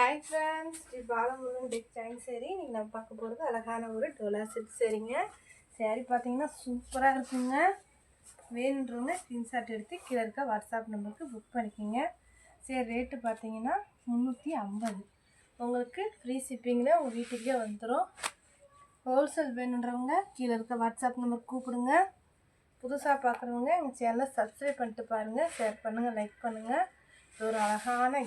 Hi friends, Sri Balamurugan design saree நீங்கள் நம்ம பார்க்க போகிறது அழகான ஒரு டோலா செட் சேரீங்க. சேரீ பார்த்தீங்கன்னா சூப்பராக இருக்குங்க. வேணுன்றவங்க ஸ்க்ரீன்ஷாட் எடுத்து கீழே இருக்க வாட்ஸ்அப் நம்பருக்கு புக் பண்ணிக்கோங்க. சரி, ரேட்டு பார்த்தீங்கன்னா 350. உங்களுக்கு ஃப்ரீ ஷிப்பிங்கில் உங்கள் வீட்டுக்கே வந்துடும். ஹோல்சேல் வேணுன்றவங்க கீழே இருக்க வாட்ஸ்அப் நம்பருக்கு கூப்பிடுங்க. புதுசாக பார்க்குறவங்க எங்கள் சேனலை சப்ஸ்கிரைப் பண்ணிட்டு பாருங்கள், ஷேர் பண்ணுங்கள், லைக் பண்ணுங்கள். இது ஒரு அழகான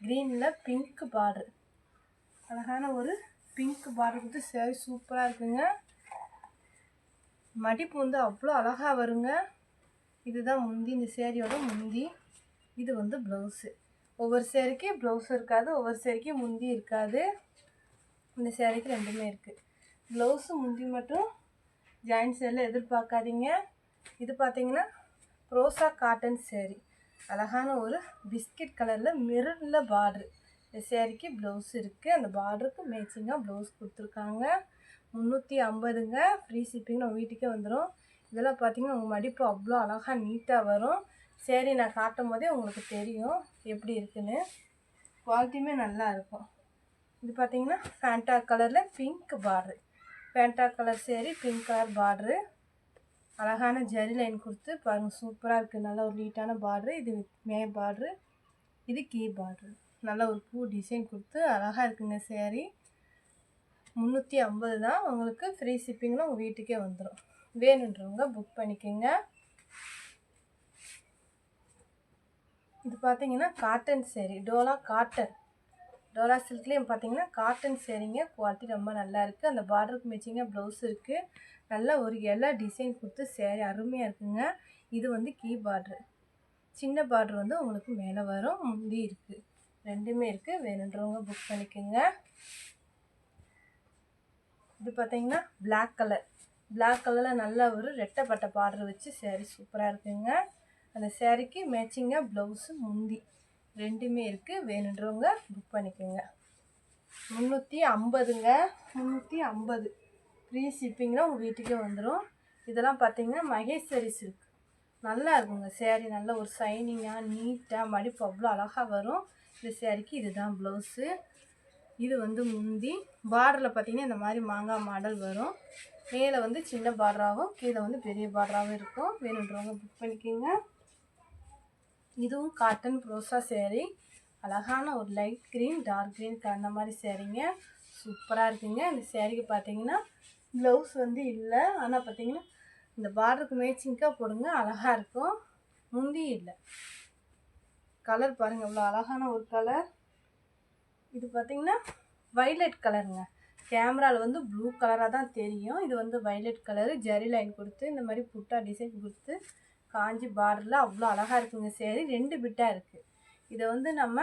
க்ரீனில் பிங்க் பார்டர், அழகான ஒரு பிங்க் பார்டர் கொடுத்து சேரீ சூப்பராக இருக்குங்க. மடிப்பு வந்து அவ்வளோ அழகாக வருங்க. இதுதான் முந்தி, இந்த சேரீயோட முந்தி. இது வந்து ப்ளவுஸு. ஒவ்வொரு சேரீக்கு ப்ளவுஸ் இருக்காது, ஒவ்வொரு சேரீக்கு முந்தி இருக்காது. இந்த சேரீக்கு ரெண்டுமே இருக்குது. ப்ளவுஸு முந்தி மட்டும் ஜாயின் சேரில் எதிர்பார்க்காதீங்க. இது பார்த்தீங்கன்னா ரோசா காட்டன் சேரீ, அழகான ஒரு பிஸ்கட் கலரில் மெரூனில் பார்ட்ரு. இந்த சேரீக்கு ப்ளவுஸ் இருக்குது. அந்த பார்டருக்கு மேட்சிங்காக ப்ளவுஸ் கொடுத்துருக்காங்க. 350ங்க. ஃப்ரீ ஷிப்பிங் நம்ம வீட்டுக்கே வந்துடும். இதெல்லாம் பார்த்திங்கன்னா உங்கள் மடிப்பு அவ்வளோ அழகாக நீட்டாக வரும். சேரீ நான் காட்டும் போதே உங்களுக்கு தெரியும் எப்படி இருக்குன்னு. குவாலிட்டியுமே நல்லா இருக்கும். இது பார்த்திங்கன்னா ஃபேண்டா கலரில் pink border, Fanta colour sari, pink colour border, அழகான ஜரி லைன் கொடுத்து பாருங்கள், சூப்பராக இருக்குது. நல்ல ஒரு நீட்டான பார்ட்ரு. இது மே பார்ட்ரு, இது கீ பார்ட்ரு. நல்ல ஒரு பூ டிசைன் கொடுத்து அழகாக இருக்குங்க சேரீ. 350 தான். உங்களுக்கு ஃப்ரீ ஷிப்பிங்கில் உங்கள் வீட்டுக்கே வந்துடும். வேணுன்றவங்க புக் பண்ணிக்கோங்க. இது பார்த்தீங்கன்னா காட்டன் சேரீ, டோலா காட்டன், டோலா சில்க்லேயும் பார்த்தீங்கன்னா காட்டன் சேரீங்க. குவாலிட்டி ரொம்ப நல்லா இருக்குது. அந்த பார்டருக்கு மேட்சிங்காக ப்ளவுஸ் இருக்குது. நல்ல ஒரு எல்லா டிசைன் கொடுத்து சேரீ அருமையாக இருக்குங்க. இது வந்து கீ பார்ட்ரு, சின்ன பார்ட்ரு வந்து உங்களுக்கு மேலே வரும். முந்தி இருக்குது, ரெண்டுமே இருக்குது. வேணுன்றவங்க புக் பண்ணிக்கோங்க. இது பார்த்தீங்கன்னா பிளாக் கலரில் நல்ல ஒரு ரெட்டைப்பட்டை பார்டர் வச்சு சேரீ சூப்பராக இருக்குங்க. அந்த சேரீக்கு மேட்சிங்காக ப்ளவுஸு முந்தி ரெண்டுமே இருக்குது. வேணுன்றவங்க புக் பண்ணிக்கோங்க. 350ங்க. 350 ஃப்ரீ ஷிப்பிங்கில் உங்கள் வீட்டுக்கே வந்துடும். இதெல்லாம் பார்த்தீங்கன்னா மகேஸ்வரி சில்க், நல்லா இருக்குங்க சேரீ. நல்ல ஒரு ஷைனிங்காக நீட்டாக மடிப்பு அவ்வளோ அழகாக வரும். இந்த சேரீக்கு இதுதான் ப்ளவுஸு. இது வந்து முந்தி. பார்டரில் பார்த்திங்கன்னா இந்த மாதிரி மாங்காய் மாடல் வரும். மேலே வந்து சின்ன பார்டராகவும் கீழே வந்து பெரிய பார்டராகவும் இருக்கும். வேணுன்றவங்க புக் பண்ணிக்கோங்க. இதுவும் காட்டன் ப்ரோசா சேரீ, அழகான ஒரு லைட் க்ரீன், டார்க் க்ரீன் கலந்த மாதிரி சேரீங்க. சூப்பராக இருக்குங்க. இந்த சேரீக்கு பார்த்தீங்கன்னா ப்ளவுஸ் வந்து இல்லை, ஆனால் பார்த்தீங்கன்னா இந்த பார்டருக்கு மேட்சிங்காக போடுங்க, அழகாக இருக்கும். முந்தி இல்லை. கலர் பாருங்கள், இவ்வளோ அழகான ஒரு கலர். இது பார்த்திங்கன்னா வைலட் கலருங்க. கேமராவில் வந்து ப்ளூ கலராக தான் தெரியும். இது வந்து வைலட் கலரு. ஜரி லைன் கொடுத்து இந்த மாதிரி புட்டா டிசைன் கொடுத்து காஞ்சி பார்டரில் அவ்வளோ அழகாக இருக்குங்க சேரீ. 2 பிட்டாக இருக்குது. இதை வந்து நம்ம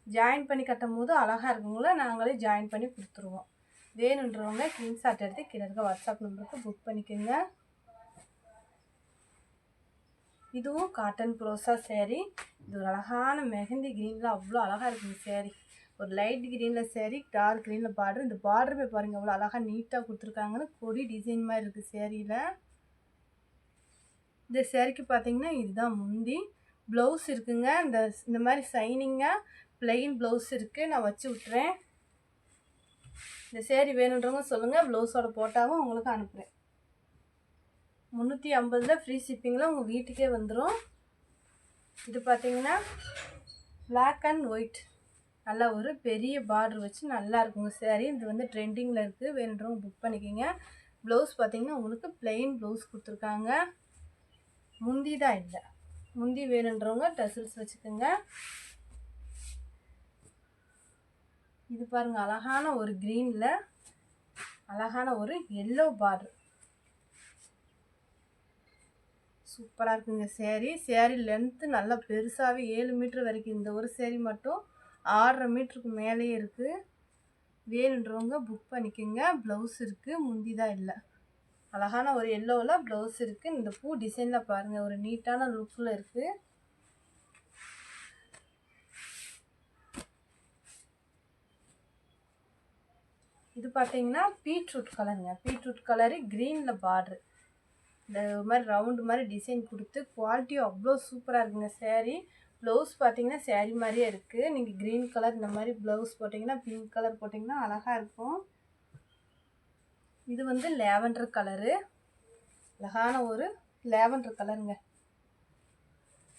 ஜாயின் பண்ணி கட்டும் போது அழகாக இருக்குங்களா, நாங்களே ஜாயின் பண்ணி கொடுத்துருவோம். வேணுன்றவங்க ஸ்க்ரீன்ஷாட் எடுத்து கீழே இருக்க வாட்ஸ்அப் நம்பருக்கு புக் பண்ணிக்கோங்க. இதுவும் காட்டன் ப்ரோசா சேரீ. இது ஒரு அழகான மெஹந்தி க்ரீனில் அவ்வளோ அழகாக இருக்குங்க சேரீ. ஒரு லைட் க்ரீனில் சேரீ, டார்க் க்ரீனில் பார்டர். இந்த பார்டருமே பாருங்கள் அவ்வளோ அழகாக நீட்டாக கொடுத்துருக்காங்கன்னு. கொடி டிசைன் மாதிரி இருக்குது சேரீயில். இந்த சேரீக்கு பார்த்தீங்கன்னா இதுதான் முந்தி. ப்ளவுஸ் இருக்குங்க. இந்த மாதிரி ஷைனிங்காக ப்ளெயின் ப்ளவுஸ் இருக்குது. நான் வச்சு விட்றேன். இந்த சேரீ வேணுன்றவங்க சொல்லுங்கள், ப்ளவுஸோட போட்டாவும் உங்களுக்கு அனுப்புகிறேன். 350 ஃப்ரீ ஷிப்பிங்கில் உங்கள் வீட்டுக்கே வந்துடும். இது பார்த்தீங்கன்னா பிளாக் அண்ட் ஒயிட், நல்லா ஒரு பெரிய பார்டர் வச்சு நல்லா இருக்குங்க சேரீ. இது வந்து ட்ரெண்டிங்கில் இருக்குது. வேணுன்றவங்க புக் பண்ணிக்கோங்க. ப்ளவுஸ் பார்த்தீங்கன்னா உங்களுக்கு ப்ளெயின் ப்ளவுஸ் கொடுத்துருக்காங்க. முந்தி தான் இல்லை. முந்தி வேணுன்றவங்க டசல்ஸ் வச்சுக்கோங்க. இது பாருங்கள், அழகான ஒரு க்ரீனில் அழகான ஒரு எல்லோ பார்டர், சூப்பராக இருக்குங்க சேரீ. சேரீ லென்த்து நல்லா பெருசாகவே 7 மீட்ரு வரைக்கும். இந்த ஒரு சேரீ மட்டும் 6.5 மீட்டருக்கு மேலேயே இருக்குது. வேணுன்றவங்க புக் பண்ணிக்கோங்க. ப்ளவுஸ் இருக்குது, முந்தி தான் இல்லை. அழகான ஒரு எல்லோவில் ப்ளவுஸ் இருக்குது. இந்த பூ டிசைனில் பாருங்கள், ஒரு நீட்டான லுக்கில் இருக்குது. இது பார்த்தீங்கன்னா பீட்ரூட் கலருங்க. பீட்ரூட் கலரு க்ரீனில் பார்ட்ரு, இந்த மாதிரி ரவுண்டு மாதிரி டிசைன் கொடுத்து குவாலிட்டியும் அவ்வளோ சூப்பராக இருக்குங்க சேரீ. ப்ளவுஸ் பார்த்தீங்கன்னா சேரீ மாதிரியே இருக்குது. நீங்கள் க்ரீன் கலர் இந்த மாதிரி ப்ளவுஸ் போட்டிங்கன்னா, பிங்க் கலர் போட்டிங்கன்னா அழகாக இருக்கும். இது வந்து லேவண்டர் கலரு, அழகான ஒரு லேவண்டர் கலருங்க.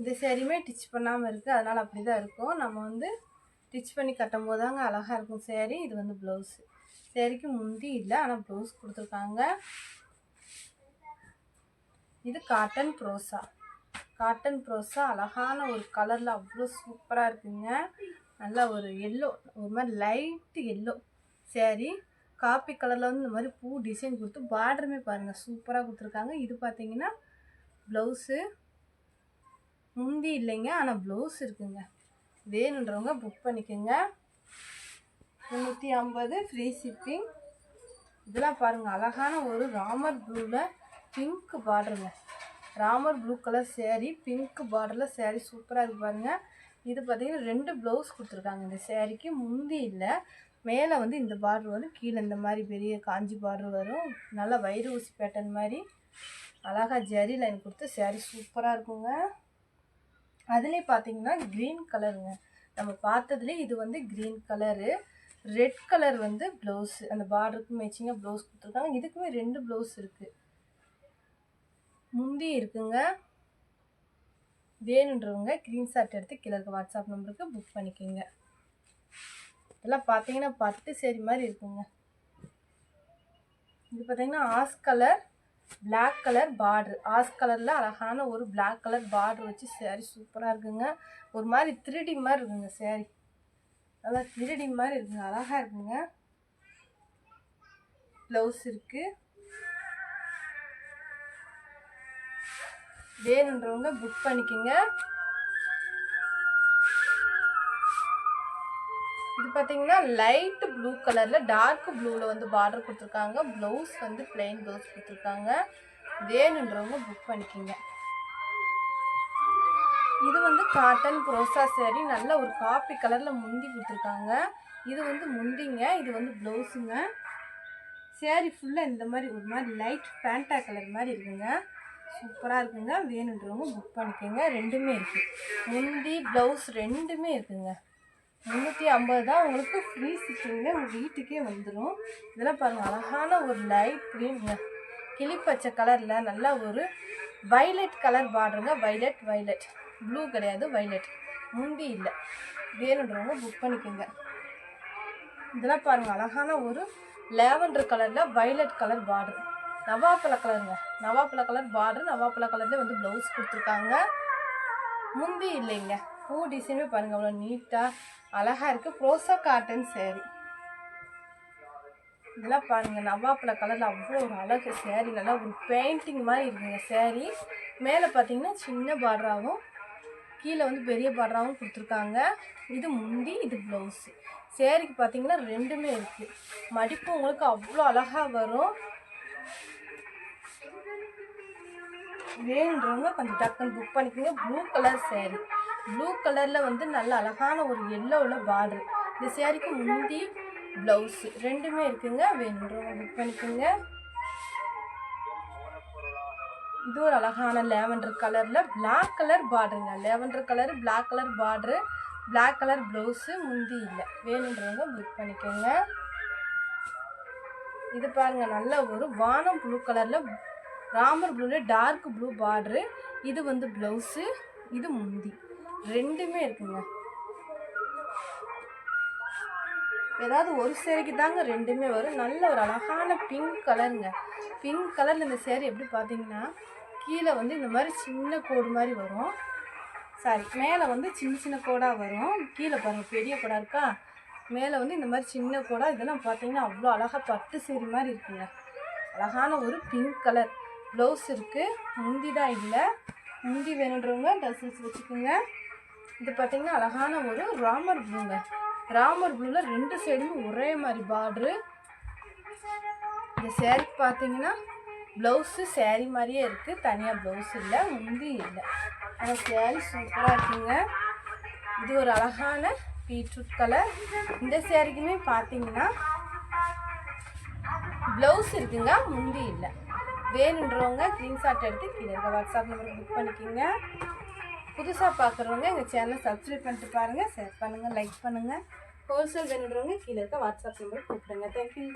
இந்த சேரீயுமே டிச் பண்ணாமல் இருக்குது, அதனால் அப்படி தான் இருக்கும். நம்ம வந்து டிச் பண்ணி கட்டும் போது தாங்க அழகாக இருக்கும் சேரீ. இது வந்து ப்ளவுஸு. சேரீக்கு முந்தி இல்லை, ஆனால் ப்ளவுஸ் கொடுத்துருக்காங்க. இது காட்டன் ப்ரோஸா. காட்டன் ப்ரோஸா அழகான ஒரு கலரில் அவ்வளோ சூப்பராக இருக்குங்க. நல்லா ஒரு எல்லோ, ஒரு மாதிரி லைட்டு எல்லோ சேரீ. காப்பி கலரில் வந்து இந்த மாதிரி பூ டிசைன் கொடுத்து பார்டருமே பாருங்கள் சூப்பராக கொடுத்துருக்காங்க. இது பார்த்தீங்கன்னா ப்ளவுஸு. முந்தி இல்லைங்க, ஆனால் ப்ளவுஸ் இருக்குங்க. வேணுன்றவங்க புக் பண்ணிக்கோங்க. 350 ஃப்ரீ ஷிப்பிங். இதெல்லாம் பாருங்கள் அழகான ஒரு ராமர் ப்ளூவில் பிங்க் பார்டருங்க. Ramar blue colour sari, pink பார்டரில் சேரீ சூப்பராக இருக்குது பாருங்கள். இது பார்த்திங்கன்னா 2 ப்ளவுஸ் கொடுத்துருக்காங்க இந்த சேரீக்கு. முந்தி இல்லை, மேலே வந்து இந்த பார்டர் வரும், கீழே இந்த மாதிரி பெரிய காஞ்சி பார்டர் வரும். நல்லா வைர ஊசி பேட்டர்ன் மாதிரி அழகாக ஜரி லைன் கொடுத்து சேரீ சூப்பராக இருக்குங்க. அதுலேயே பார்த்தீங்கன்னா க்ரீன் கலருங்க. நம்ம பார்த்ததுலேயே இது வந்து க்ரீன் கலரு. ரெட் கலர் வந்து ப்ளவுஸு, அந்த பார்டருக்கு மேட்சிங்காக ப்ளவுஸ் கொடுத்துருக்காங்க. இதுக்குமே 2 ப்ளவுஸ் இருக்குது, முந்தி இருக்குங்க. வேணுன்றவங்க ஸ்க்ரீன்ஷாட் எடுத்து கீழே இருக்க வாட்ஸ்அப் நம்பருக்கு புக் பண்ணிக்கோங்க. இதெல்லாம் பார்த்தீங்கன்னா பட்டு சேரீ மாதிரி இருக்குங்க. இது பார்த்தீங்கன்னா ash colour black colour border. Ash கலரில் அழகான ஒரு பிளாக் கலர் பார்டர் வச்சு சேரீ சூப்பராக இருக்குங்க. ஒரு மாதிரி 3D மாதிரி இருக்குங்க சேரீ. நல்லா 3D மாதிரி இருக்குங்க, அழகாக இருக்குங்க. ப்ளவுஸ் இருக்குது. வேணுன்றவங்க புக் பண்ணிக்கோங்க. இது பார்த்தீங்கன்னா லைட் ப்ளூ கலரில் டார்க் ப்ளூவில் வந்து பார்டர் கொடுத்துருக்காங்க. ப்ளவுஸ் வந்து பிளெயின் ப்ளவுஸ் கொடுத்துருக்காங்க. வேணுன்றவங்க புக் பண்ணிக்கோங்க. இது வந்து காட்டன் ப்ரோஸா சேரீ. நல்ல ஒரு காப்பி கலரில் முந்தி கொடுத்துருக்காங்க. இது வந்து முந்திங்க, இது வந்து ப்ளவுஸுங்க. சேரீ ஃபுல்லாக இந்த மாதிரி ஒரு மாதிரி லைட் பேண்டா கலர் மாதிரி இருக்குங்க, சூப்பராக இருக்குங்க. வேணுன்றவங்க புக் பண்ணிக்கோங்க. ரெண்டுமே இருக்குது, முந்தி ப்ளவுஸ் ரெண்டுமே இருக்குங்க. 350 தான் உங்களுக்கு ஃப்ரீ ஷிப்பிங்க, உங்கள் வீட்டுக்கே வந்துடும். இதெல்லாம் பாருங்கள் அழகான ஒரு லைட் க்ரீனுங்க, கிளிப்பச்சை கலரில் நல்லா ஒரு வைலட் கலர் பார்டருங்க. வைலட் ப்ளூ கிடையாது, வைலட். முந்தி இல்லை. வேணுன்றவங்க புக் பண்ணிக்கோங்க. இதெல்லாம் பாருங்கள் அழகான ஒரு லேவண்டர் கலரில் வைலட் கலர் பார்டர். நவாப்பழ கலருங்க, நவாப்பழ கலர் பார்டர். நவாப்பழ கலரில் வந்து ப்ளவுஸ் கொடுத்துருக்காங்க. முந்தி இல்லைங்க. பூ டிசைனுமே பாருங்கள் அவ்வளோ நீட்டாக அழகாக இருக்குது. ப்ரோஸா காட்டன் சேரீ. இதெல்லாம் பாருங்கள் நவாப்பழ கலரில் அவ்வளோ ஒரு அழகு சேரீ. நல்லா ஒரு பெயிண்டிங் மாதிரி இருக்குங்க சேரீ. மேலே பார்த்தீங்கன்னா சின்ன பார்டராகவும் கீழே வந்து பெரிய பார்டராகவும் கொடுத்துருக்காங்க. இது முந்தி, இது ப்ளவுஸு. சேரீக்கு பார்த்தீங்கன்னா ரெண்டுமே இருக்குது. மடிப்பு உங்களுக்கு அவ்வளோ அழகாக வரும். வேணுன்றவங்க கொஞ்சம் டக்குன்னு புக் பண்ணிக்கோங்க. Blue colour sari. ப்ளூ கலரில் வந்து நல்ல அழகான ஒரு எல்லோவில் பார்டர். இந்த சேரீக்கு முந்தி ப்ளவுஸு ரெண்டுமே இருக்குங்க. வேணுன்றவங்க புக் பண்ணிக்கோங்க. இது ஒரு அழகான லேவண்டர் கலரில் பிளாக் கலர் பார்டருங்க. Lavender colour black colour border, black colour blouse, முந்தி இல்லை. வேணுன்றவங்க புக் பண்ணிக்கோங்க. இது பாருங்கள் நல்ல ஒரு வானம் ப்ளூ கலரில் ராமர் ப்ளூவில் டார்க் ப்ளூ பார்டரு. இது வந்து ப்ளவுஸு, இது முந்தி ரெண்டுமே இருக்குங்க. ஏதாவது ஒரு சேரீக்கு தாங்க ரெண்டுமே வரும். நல்ல ஒரு அழகான பிங்க் கலருங்க. பிங்க் கலரில் இந்த சேரீ எப்படி பார்த்தீங்கன்னா கீழே வந்து இந்த மாதிரி சின்ன கோடு மாதிரி வரும். சாரி, மேலே வந்து சின்ன சின்ன கோடாக வரும். கீழே பாருங்கள் பெரிய கோடாக இருக்கா, மேலே வந்து இந்த மாதிரி சின்ன கோடாக. இதெல்லாம் பார்த்தீங்கன்னா அவ்வளோ அழகாக பட்டு சேரீ மாதிரி இருக்குங்க. அழகான ஒரு பிங்க் கலர் ப்ளவுஸ் இருக்குது. முந்தி தான் இல்லை. முந்தி வேணுன்றவங்க ட்ரெஸ்ஸஸ் வச்சுக்கோங்க. இது பார்த்திங்கன்னா அழகான ஒரு ராமர் ப்ளூங்க. ராமர் ப்ளூவில் ரெண்டு சைடுமே ஒரே மாதிரி பார்டரு. இந்த சேரீ பார்த்தீங்கன்னா ப்ளவுஸு சேரீ மாதிரியே இருக்குது, தனியாக ப்ளவுஸ் இல்லை, முந்தி இல்லை. ஆனால் சேரீ சூப்பராக இருக்குங்க. இது ஒரு அழகான பீட்ரூட் கலர். இந்த சேரீக்குமே பார்த்தீங்கன்னா ப்ளவுஸ் இருக்குங்க, முந்தி இல்லை. வேணுன்றவங்க ஸ்க்ரீன்ஷாட் எடுத்து கீழே இருக்க வாட்ஸ்அப் நம்பருக்கு புக் பண்ணிக்கோங்க. புதுசாக பார்க்குறவங்க எங்கள் சேனலை சப்ஸ்கிரைப் பண்ணிட்டு பாருங்கள், ஷேர் பண்ணுங்கள், லைக் பண்ணுங்கள். ஹோல்சேல் வேணுன்றவங்க கீழே இருக்க வாட்ஸ்அப் நம்பர் கூப்பிடுங்க. தேங்க்யூ.